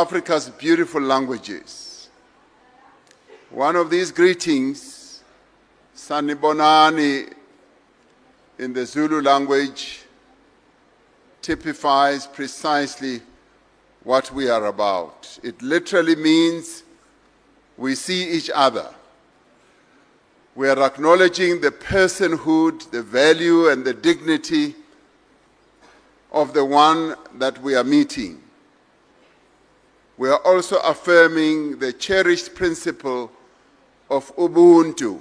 Africa's beautiful languages. One of these greetings, Sanibonani in the Zulu language, typifies precisely what we are about. It literally means we see each other. We are acknowledging the personhood, the value, and the dignity of the one that we are meeting. We are also affirming the cherished principle of Ubuntu.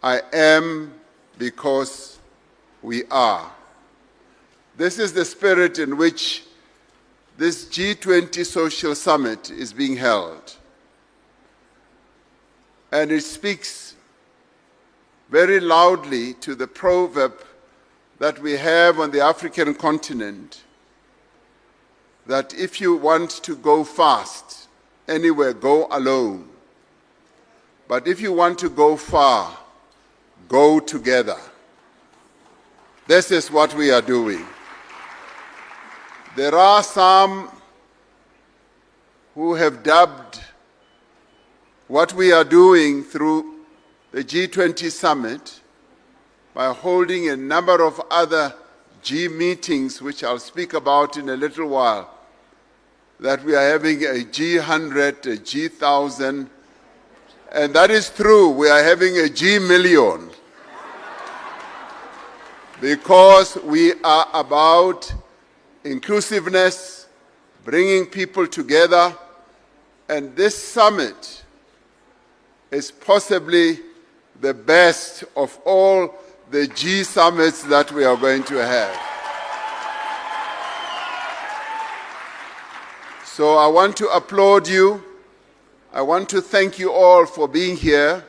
I am because we are. This is the spirit in which this G20 Social Summit is being held. And it speaks very loudly to the proverb that we have on the African continent, that if you want to go fast, anywhere, go alone. But if you want to go far, go together. This is what we are doing. There are some who have dubbed what we are doing through the G20 summit by holding a number of other G meetings, which I'll speak about in a little while, that we are having a G100, a G1000, and that is true. We are having a G1,000,000 because we are about inclusiveness, bringing people together, and this summit is possibly the best of all the G summits that we are going to have. So I want to applaud you. I want to thank you all for being here.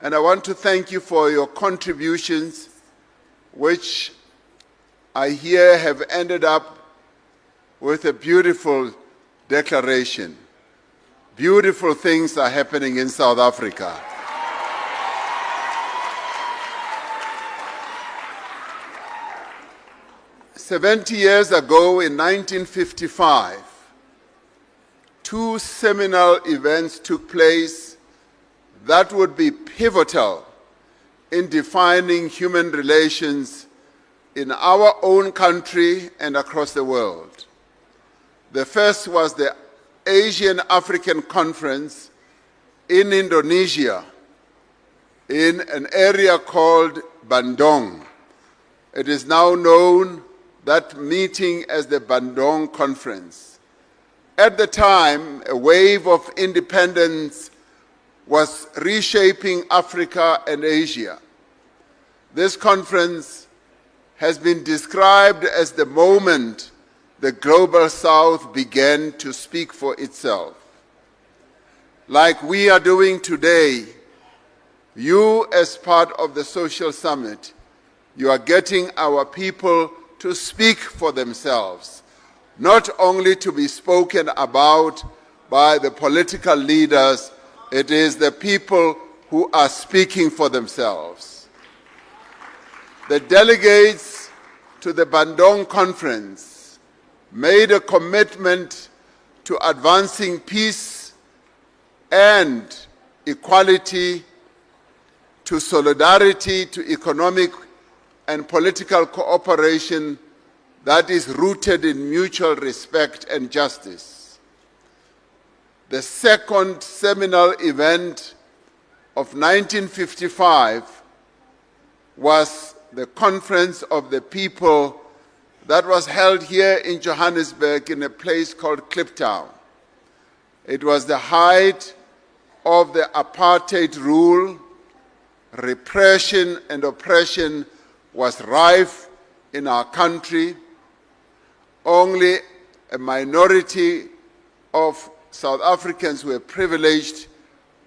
And I want to thank you for your contributions, which I hear have ended up with a beautiful declaration. Beautiful things are happening in South Africa. "70 years ago, in 1955, two seminal events took place that would be pivotal in defining human relations in our own country and across the world. The first was the Asian African Conference in Indonesia, in an area called Bandung. It is now known, that meeting, as the Bandung Conference. At the time, a wave of independence was reshaping Africa and Asia. This conference has been described as the moment the Global South began to speak for itself. Like we are doing today, you, as part of the Social Summit, you are getting our people to speak for themselves, not only to be spoken about by the political leaders. It is the people who are speaking for themselves. The delegates to the Bandung Conference made a commitment to advancing peace and equality, to solidarity, to economic and political cooperation that is rooted in mutual respect and justice. The second seminal event of 1955 was the Conference of the People that was held here in Johannesburg in a place called Kliptown. It was the height of the apartheid rule. Repression and oppression was rife in our country. Only a minority of South Africans were privileged,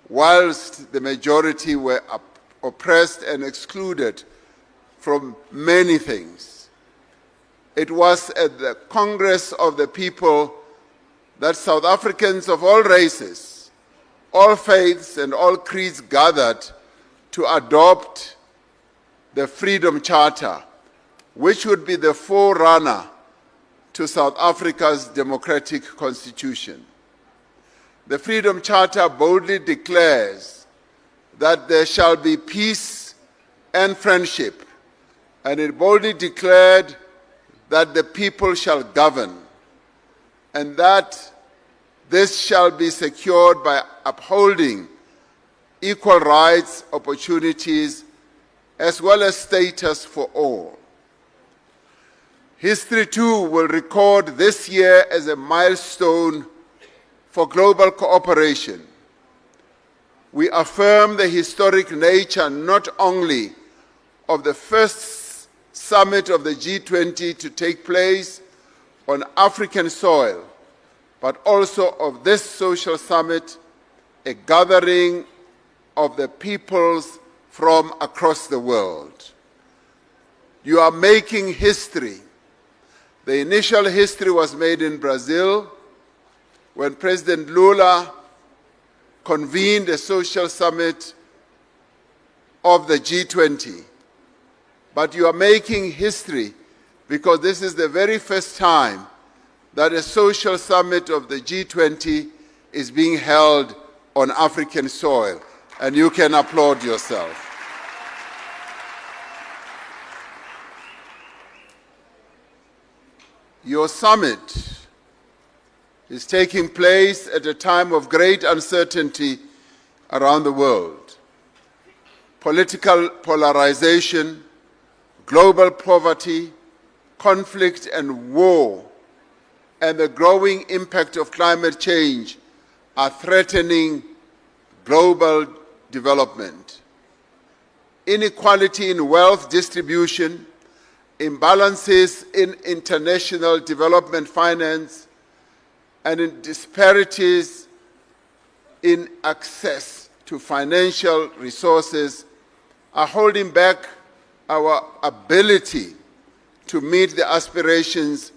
whilst the majority were oppressed and excluded from many things. It was at the Congress of the People that South Africans of all races, all faiths and all creeds gathered to adopt the Freedom Charter, which would be the forerunner to South Africa's democratic constitution. The Freedom Charter boldly declares that there shall be peace and friendship, and it boldly declared that the people shall govern, and that this shall be secured by upholding equal rights, opportunities, as well as status for all. History, too, will record this year as a milestone for global cooperation. We affirm the historic nature not only of the first summit of the G20 to take place on African soil, but also of this social summit, a gathering of the peoples from across the world. You are making history. The initial history was made in Brazil when President Lula convened a social summit of the G20. But you are making history because this is the very first time that a social summit of the G20 is being held on African soil, and you can applaud yourself. Your summit is taking place at a time of great uncertainty around the world. Political polarization, global poverty, conflict and war, and the growing impact of climate change are threatening global development. Inequality in wealth distribution, imbalances in international development finance, and in disparities in access to financial resources are holding back our ability to meet the aspirations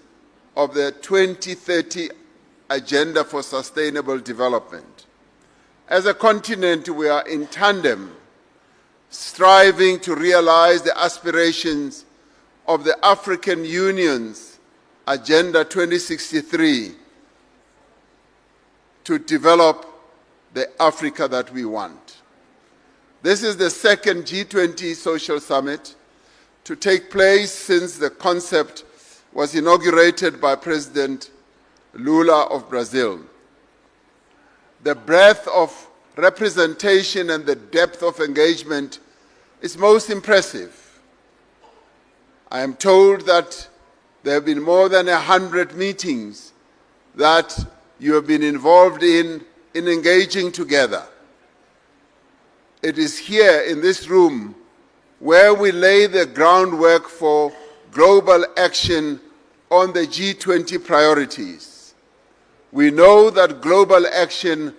of the 2030 Agenda for Sustainable Development. As a continent, we are in tandem, striving to realize the aspirations of the African Union's Agenda 2063 to develop the Africa that we want. This is the second G20 Social Summit to take place since the concept was inaugurated by President Lula of Brazil. The breadth of representation and the depth of engagement is most impressive. I am told that there have been more than 100 meetings that you have been involved in engaging together. It is here in this room where we lay the groundwork for global action on the G20 priorities. We know that global action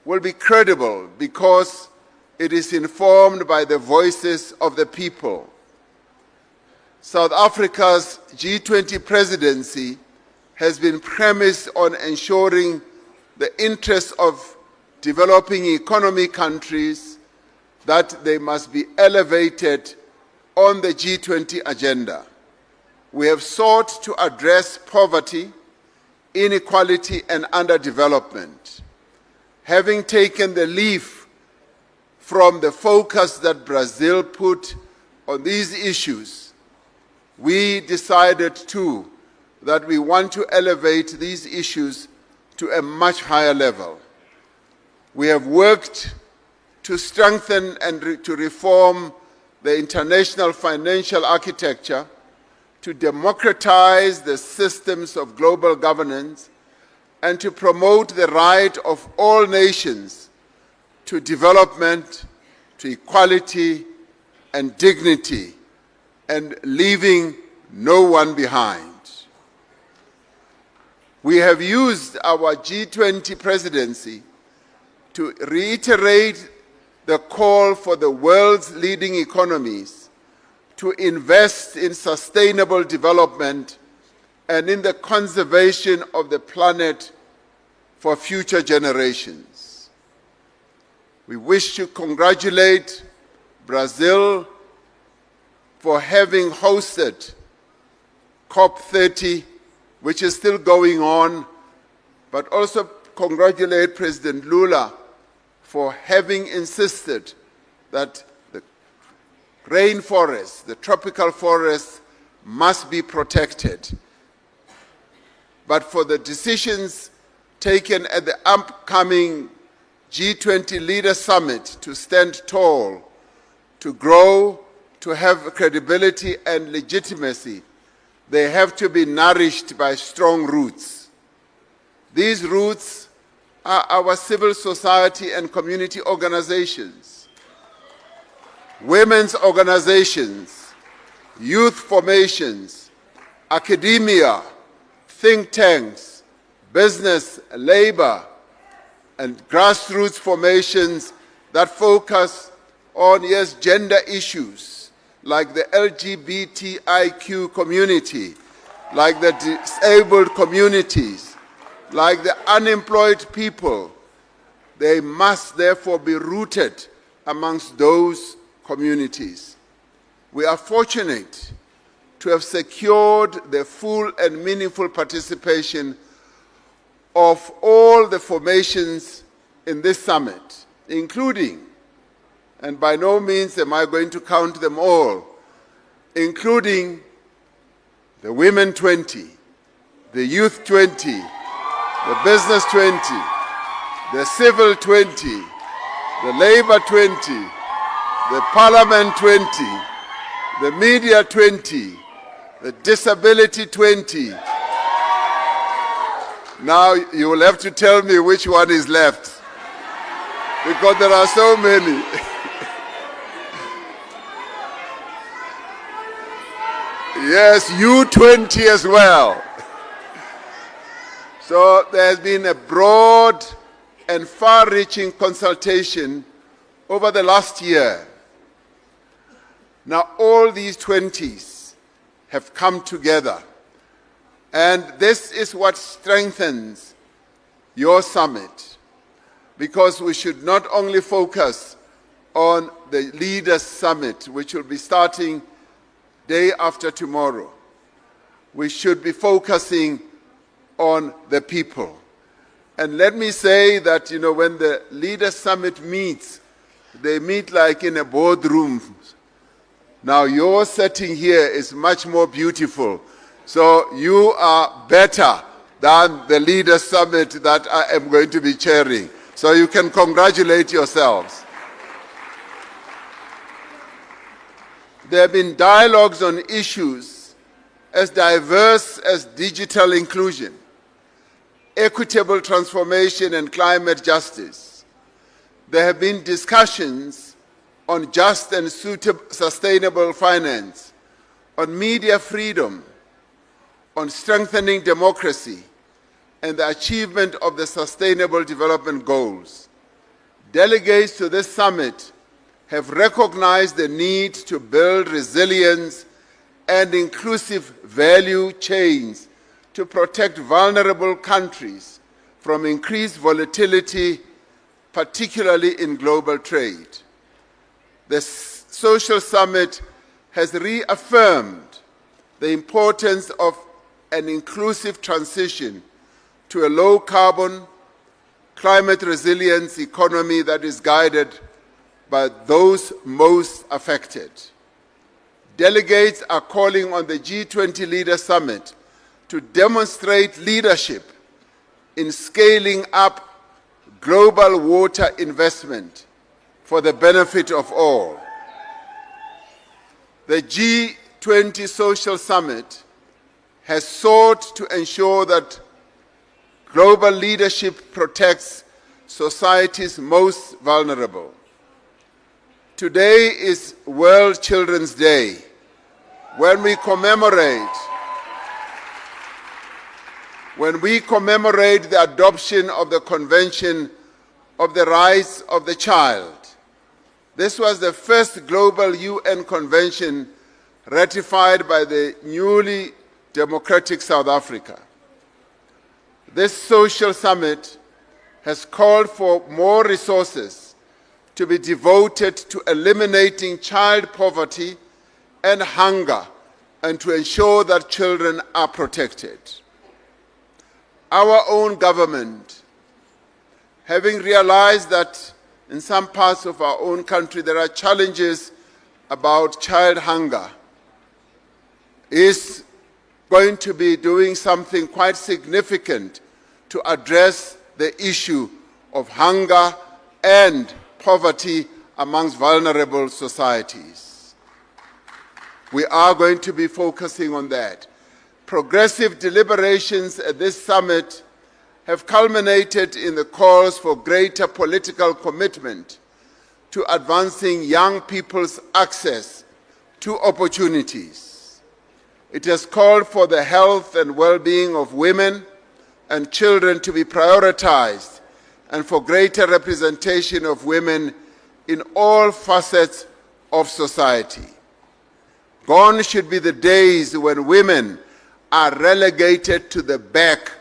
will be credible because it is informed by the voices of the people. South Africa's G20 presidency has been premised on ensuring the interests of developing economy countries, that they must be elevated on the G20 agenda. We have sought to address poverty, inequality, and underdevelopment. Having taken the leaf from the focus that Brazil put on these issues, we decided too that we want to elevate these issues to a much higher level. We have worked to strengthen and to reform the international financial architecture, to democratize the systems of global governance, and to promote the right of all nations to development, to equality and dignity, and leaving no one behind. We have used our G20 presidency to reiterate the call for the world's leading economies to invest in sustainable development and in the conservation of the planet for future generations. We wish to congratulate Brazil for having hosted COP30 which is still going on, but also congratulate President Lula for having insisted that the rainforests, the tropical forests, must be protected. But for the decisions taken at the upcoming G20 Leader Summit to stand tall, to grow, to have credibility and legitimacy, they have to be nourished by strong roots. These roots are our civil society and community organizations, women's organizations, youth formations, academia, think tanks, business, labor, and grassroots formations that focus on, yes, gender issues, like the LGBTIQ community, like the disabled communities, like the unemployed people. They must therefore be rooted amongst those communities. We are fortunate to have secured the full and meaningful participation of all the formations in this summit, including, and by no means am I going to count them all, including the Women 20, the Youth 20, the Business 20, the Civil 20, the Labor 20, the Parliament 20, the Media 20, the Disability 20. Now you will have to tell me which one is left, because there are so many. Yes, U20 as well. So there has been a broad and far-reaching consultation over the last year. Now all these 20s have come together, and this is what strengthens your summit, because we should not only focus on the Leaders' Summit, which will be starting day after tomorrow. We should be focusing on the people. And let me say that, when the Leaders' Summit meets, they meet like in a boardroom. Now your setting here is much more beautiful. So you are better than the Leaders' Summit that I am going to be chairing. So you can congratulate yourselves. There have been dialogues on issues as diverse as digital inclusion, equitable transformation, and climate justice. There have been discussions on just and sustainable finance, on media freedom, on strengthening democracy, and the achievement of the Sustainable Development Goals. Delegates to this summit have recognized the need to build resilience and inclusive value chains to protect vulnerable countries from increased volatility, particularly in global trade. The Social Summit has reaffirmed the importance of an inclusive transition to a low-carbon, climate-resilience economy that is guided by those most affected. Delegates are calling on the G20 Leader Summit to demonstrate leadership in scaling up global water investment for the benefit of all. The G20 Social Summit has sought to ensure that global leadership protects society's most vulnerable. Today is World Children's Day, when we commemorate the adoption of the Convention of the Rights of the Child. This was the first global UN convention ratified by the newly democratic South Africa. This social summit has called for more resources to be devoted to eliminating child poverty and hunger, and to ensure that children are protected. Our own government, having realized that in some parts of our own country there are challenges about child hunger, is going to be doing something quite significant to address the issue of hunger and poverty amongst vulnerable societies. We are going to be focusing on that. Progressive deliberations at this summit have culminated in the calls for greater political commitment to advancing young people's access to opportunities. It has called for the health and well-being of women and children to be prioritized and for greater representation of women in all facets of society. Gone should be the days when women are relegated to the back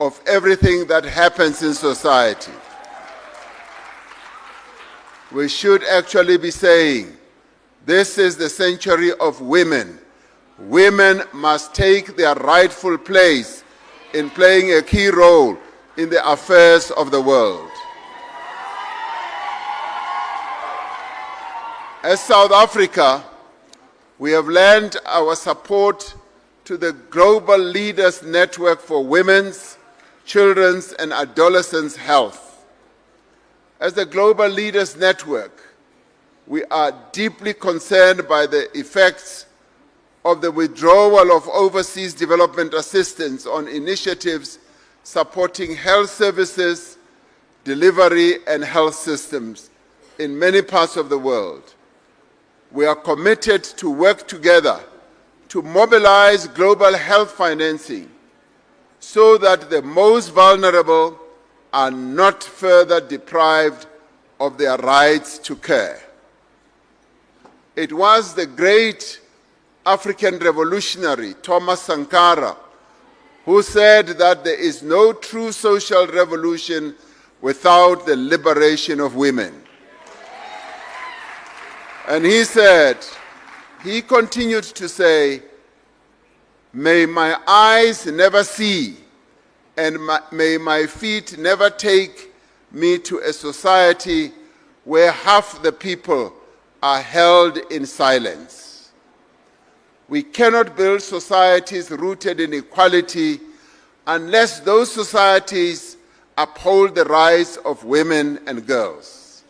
of everything that happens in society. We should actually be saying, this is the century of women. Women must take their rightful place in playing a key role in the affairs of the world. As South Africa, we have lent our support to the Global Leaders Network for Women's, Children's and Adolescents' Health. As the Global Leaders Network, we are deeply concerned by the effects of the withdrawal of overseas development assistance on initiatives supporting health services, delivery and health systems in many parts of the world. We are committed to work together to mobilize global health financing so that the most vulnerable are not further deprived of their rights to care. It was the great African revolutionary Thomas Sankara who said that there is no true social revolution without the liberation of women. And he said, he continued to say, may my eyes never see and may my feet never take me to a society where half the people are held in silence. We cannot build societies rooted in equality unless those societies uphold the rights of women and girls.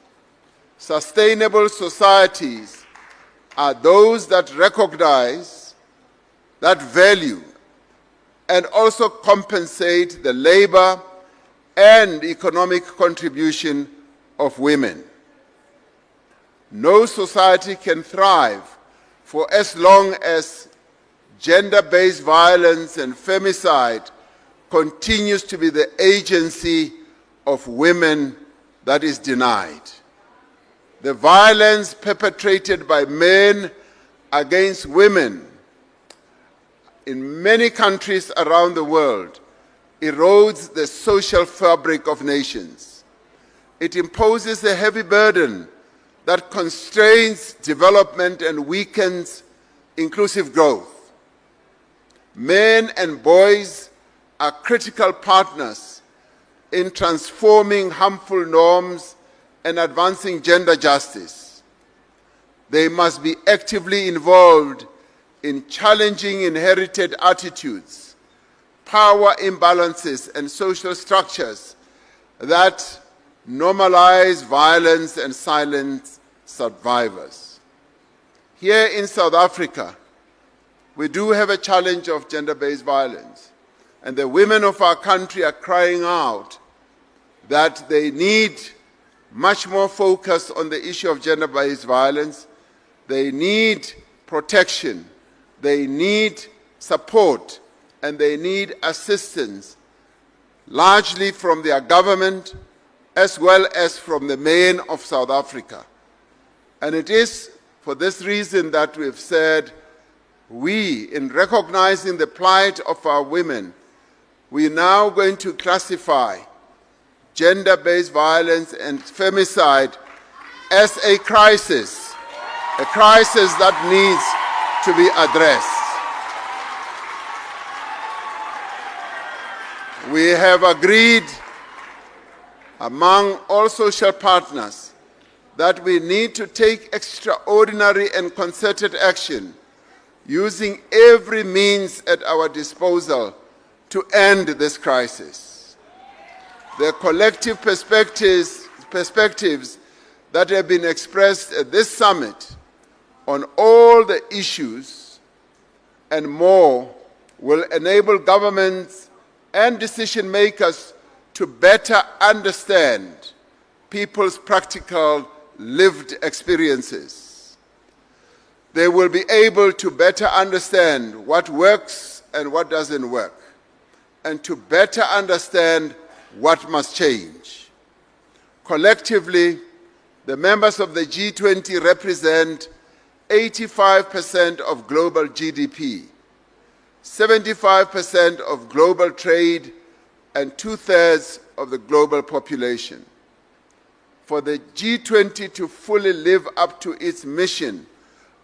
Sustainable societies are those that recognize, that value, and also compensate the labor and economic contribution of women. No society can thrive for as long as gender-based violence and femicide continues to be the agency of women that is denied. The violence perpetrated by men against women in many countries around the world erodes the social fabric of nations. It imposes a heavy burden that constrains development and weakens inclusive growth. Men and boys are critical partners in transforming harmful norms and advancing gender justice. They must be actively involved in challenging inherited attitudes, power imbalances, and social structures that normalize violence and silence survivors. Here in South Africa, we do have a challenge of gender-based violence, and the women of our country are crying out that they need much more focus on the issue of gender-based violence. They need protection, they need support, and they need assistance, largely from their government as well as from the men of South Africa. And it is for this reason that we've said, we, in recognizing the plight of our women, we are now going to classify gender-based violence and femicide as a crisis that needs to be addressed. We have agreed among all social partners that we need to take extraordinary and concerted action using every means at our disposal to end this crisis. The collective perspectives that have been expressed at this summit on all the issues and more will enable governments and decision makers to better understand people's practical lived experiences. They will be able to better understand what works and what doesn't work, and to better understand what must change. Collectively, the members of the G20 represent 85% of global GDP, 75% of global trade, and 2/3 of the global population. For the G20 to fully live up to its mission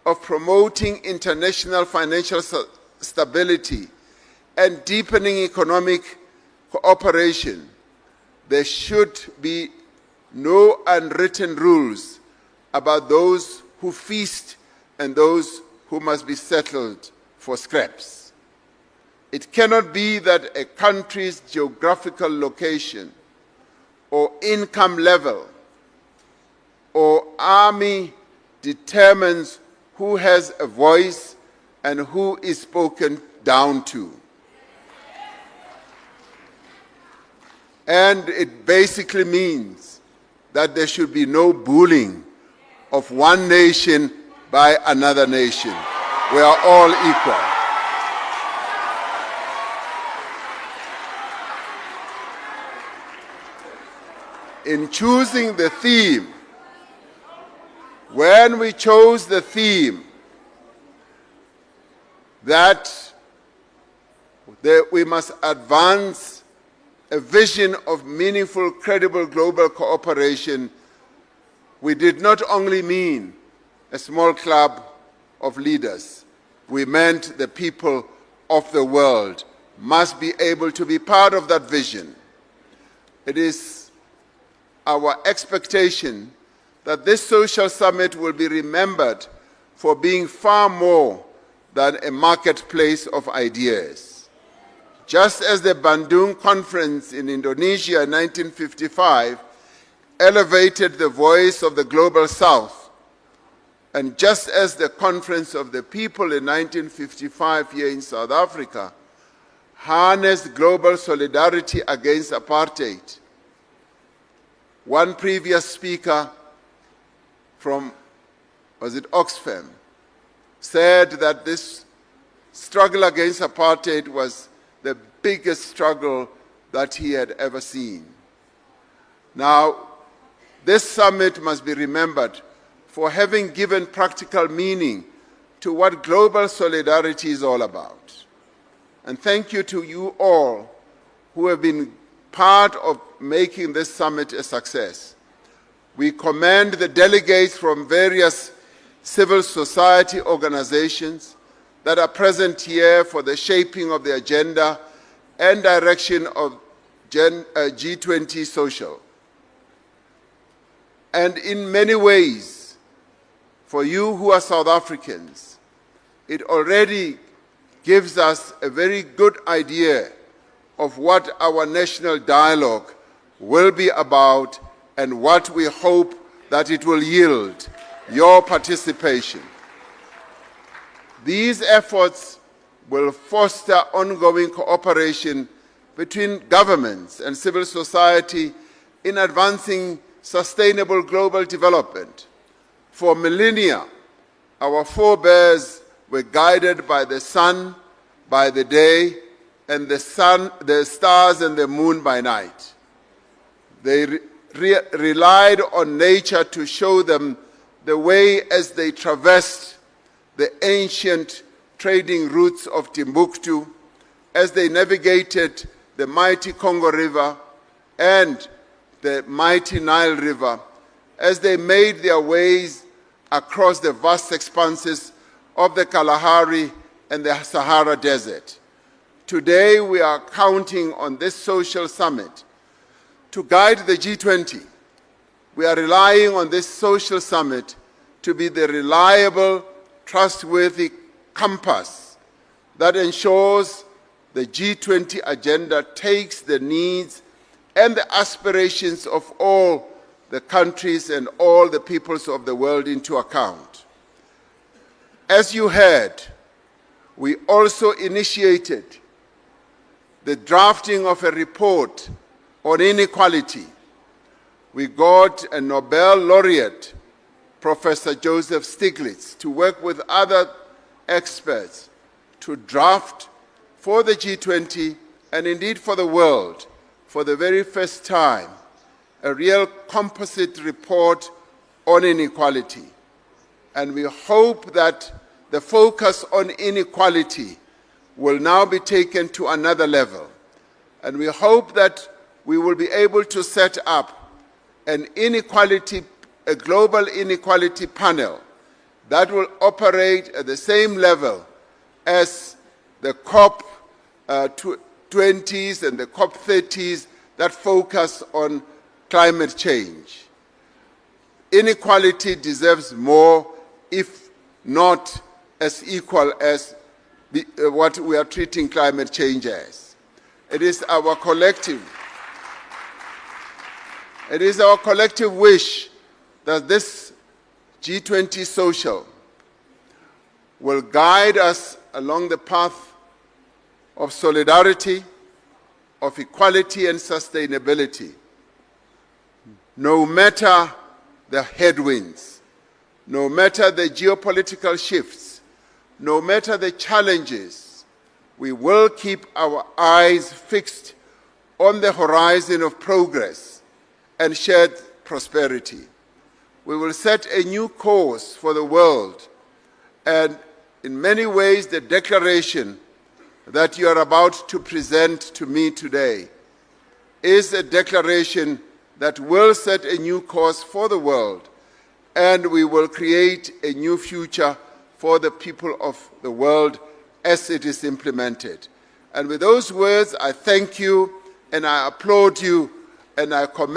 of promoting international financial stability and deepening economic cooperation, there should be no unwritten rules about those who feast and those who must be settled for scraps. It cannot be that a country's geographical location or income level or army determines who has a voice and who is spoken down to. And it basically means that there should be no bullying of one nation by another nation. We are all equal. In choosing the theme, when we chose the theme that we must advance a vision of meaningful, credible global cooperation, we did not only mean a small club of leaders. We meant the people of the world must be able to be part of that vision. It is our expectation that this social summit will be remembered for being far more than a marketplace of ideas. Just as the Bandung Conference in Indonesia in 1955 elevated the voice of the Global South, and just as the Conference of the People in 1955 here in South Africa harnessed global solidarity against apartheid, one previous speaker from, Oxfam, said that this struggle against apartheid was the biggest struggle that he had ever seen. Now, this summit must be remembered for having given practical meaning to what global solidarity is all about. And thank you to you all who have been part of making this summit a success. We commend the delegates from various civil society organizations that are present here for the shaping of the agenda and direction of G20 Social. And in many ways, for you who are South Africans, it already gives us a very good idea of what our national dialogue will be about and what we hope that it will yield, your participation. These efforts will foster ongoing cooperation between governments and civil society in advancing sustainable global development. For millennia, our forebears were guided by the sun by the day and the stars and the moon by night. They relied on nature to show them the way as they traversed the ancient trading routes of Timbuktu, as they navigated the mighty Congo River and the mighty Nile River, as they made their ways across the vast expanses of the Kalahari and the Sahara Desert, Today we are counting on this social summit to guide the G20. We are relying on this social summit to be the reliable, trustworthy compass that ensures the G20 agenda takes the needs and the aspirations of all the countries and all the peoples of the world into account. As you heard, we also initiated the drafting of a report on inequality. We got a Nobel laureate, Professor Joseph Stiglitz, to work with other experts to draft for the G20 and indeed for the world, for the very first time, a real composite report on inequality. And we hope that the focus on inequality will now be taken to another level. And we hope that we will be able to set up a global inequality panel that will operate at the same level as the COP20s and the COP30s that focus on climate change. Inequality deserves more, if not as equal as what we are treating climate change as. It is our collective wish that this G20 social will guide us along the path of solidarity, of equality and sustainability, no matter the headwinds, no matter the geopolitical shifts, no matter the challenges. We will keep our eyes fixed on the horizon of progress and shared prosperity. We will set a new course for the world, and in many ways the declaration that you are about to present to me today is a declaration that will set a new course for the world, and we will create a new future for the people of the world as it is implemented. And with those words, I thank you and I applaud you and I commend